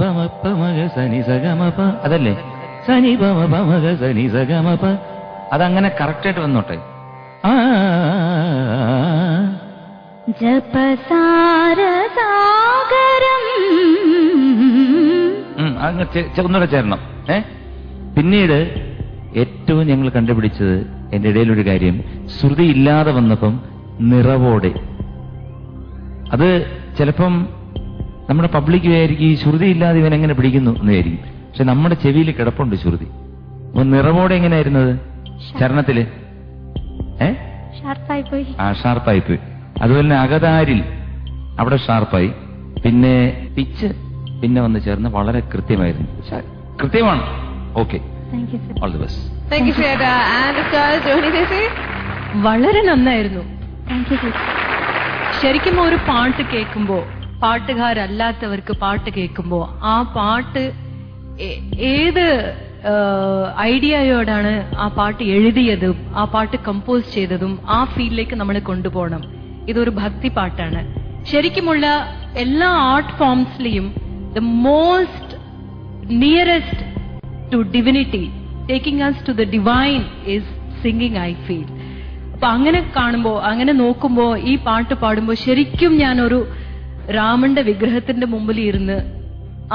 പമ പമഗ സനി സഗമപ അതല്ലേ സനി പമ പമഗ സനി സഗമപ അതങ്ങനെ കറക്റ്റായിട്ട് വന്നോട്ടെ. ഒന്നുകൂടെ ചേരണം. പിന്നീട് ഏറ്റവും ഞങ്ങൾ കണ്ടുപിടിച്ചത് എന്റെ ഇടയിലൊരു കാര്യം, ശ്രുതി ഇല്ലാതെ വന്നപ്പം നിറവോടെ. അത് ചിലപ്പം നമ്മുടെ പബ്ലിക് വിചാരിക്കും ഈ ശ്രുതി ഇല്ലാതെ ഇവൻ എങ്ങനെ പിടിക്കുന്നു എന്ന് വിചാരിക്കും. പക്ഷെ നമ്മുടെ ചെവിയിൽ കിടപ്പുണ്ട് ശ്രുതി. അപ്പൊ നിറവോടെ എങ്ങനെയായിരുന്നത് ചരണത്തില്? ഷാർപ്പായി പോയി. അതുപോലെ തന്നെ അകതാരിൽ അവിടെ ഷാർപ്പായി. പിന്നെ പിച്ച് പിന്നെ വന്ന് ചേർന്ന് വളരെ കൃത്യമായിരുന്നു. കൃത്യമാണ്. Okay, all the best. വളരെ നന്നായിരുന്നു. ശരിക്കും ഒരു പാട്ട് കേൾക്കുമ്പോ, പാട്ടുകാരല്ലാത്തവർക്ക് പാട്ട് കേൾക്കുമ്പോ ആ പാട്ട് ഏത് ഐഡിയയോടാണ് ആ പാട്ട് എഴുതിയതും ആ പാട്ട് കമ്പോസ് ചെയ്തതും ആ ഫീലിലേക്ക് നമ്മൾ കൊണ്ടുപോകണം. ഇതൊരു ഭക്തി പാട്ടാണ്. ശരിക്കുമുള്ള എല്ലാ ആർട്ട് ഫോംസിലെയും the most nearest to divinity, taking us to the divine is singing, I feel. അപ്പൊ അങ്ങനെ കാണുമ്പോ, അങ്ങനെ നോക്കുമ്പോ, ഈ പാട്ട് പാടുമ്പോ ശരിക്കും ഞാനൊരു രാമന്റെ വിഗ്രഹത്തിന്റെ മുമ്പിൽ ഇരുന്ന്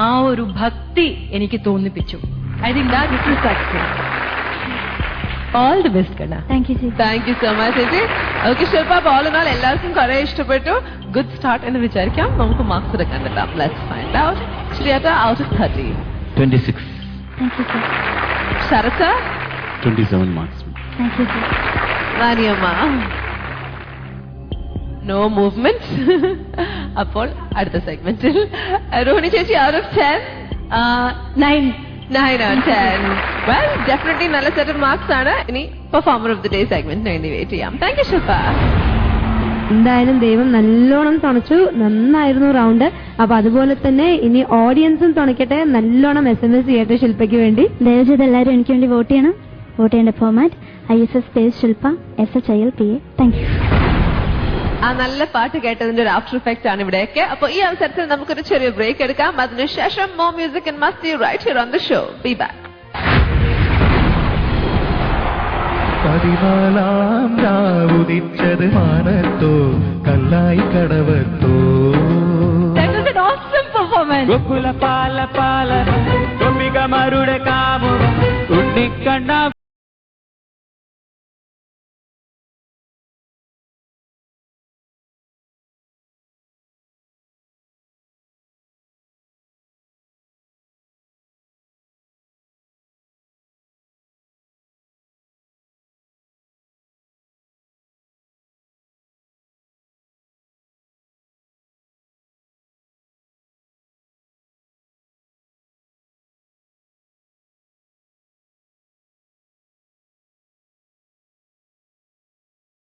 ആ ഒരു ഭക്തി എനിക്ക് തോന്നിപ്പിച്ചു. I think that is success. All the best കണ്ണ. താങ്ക് യു സോ മച്ച് ചേച്ചി. Okay Shilpa, all in all എല്ലാവർക്കും കുറെ ഇഷ്ടപ്പെട്ടു. ഗുഡ് സ്റ്റാർട്ട് എന്ന് വിചാരിക്കാം. നമുക്ക് മാർക്സ് എടുക്കാൻ പറ്റാം. Let's find out. ശ്രീയേട്ട out of 30 26. Sarath 27 marks. Mariyamma no movement. അപ്പോൾ അടുത്ത സെഗ്മെന്റിൽ രോഹിണി ചേച്ചി out of 10 9 out of 10. Well, definitely നല്ല സെറ്റ് ഓഫ് മാർക്സ് ആണ്. ഇനി പെർഫോമർ ഓഫ് ദി ഡേ സെഗ്മെന്റിന് വേണ്ടി വെയിറ്റ് ചെയ്യാം. Thank you Shilpa. എന്തായാലും ദൈവം നല്ലോണം തുണച്ചു. നന്നായിരുന്നു റൗണ്ട്. അപ്പൊ അതുപോലെ തന്നെ ഇനി ഓഡിയൻസും തുണയ്ക്കട്ടെ. നല്ലോണം SMS ചെയ്യട്ടെ ശില്പയ്ക്ക് വേണ്ടി. ദയവ് ചെയ്ത് എല്ലാവരും എനിക്ക് വേണ്ടി വോട്ട് ചെയ്യണം. വോട്ട് ചെയ്യേണ്ട format ISS space Shilpa SHILPA. Thank you. ആ നല്ല പാട്ട് കേട്ടതിന്റെ ഒരു ആഫ്റ്റർ ഇഫക്റ്റ് ആണ് ഇവിടെയൊക്കെ. അപ്പൊ ഈ അവസരത്തിൽ നമുക്കൊരു ചെറിയ ബ്രേക്ക് എടുക്കാം. അതിനുശേഷം more music and masti right here on the show. Be back. 14 രാവുദിച്ചത് മാനത്തോ Kallai കടവത്തോ. That was an awesome performance. ഗോകുല Pala Pala Gopika മരുടെ കാമു ഉണ്ണിക്കണ്ണ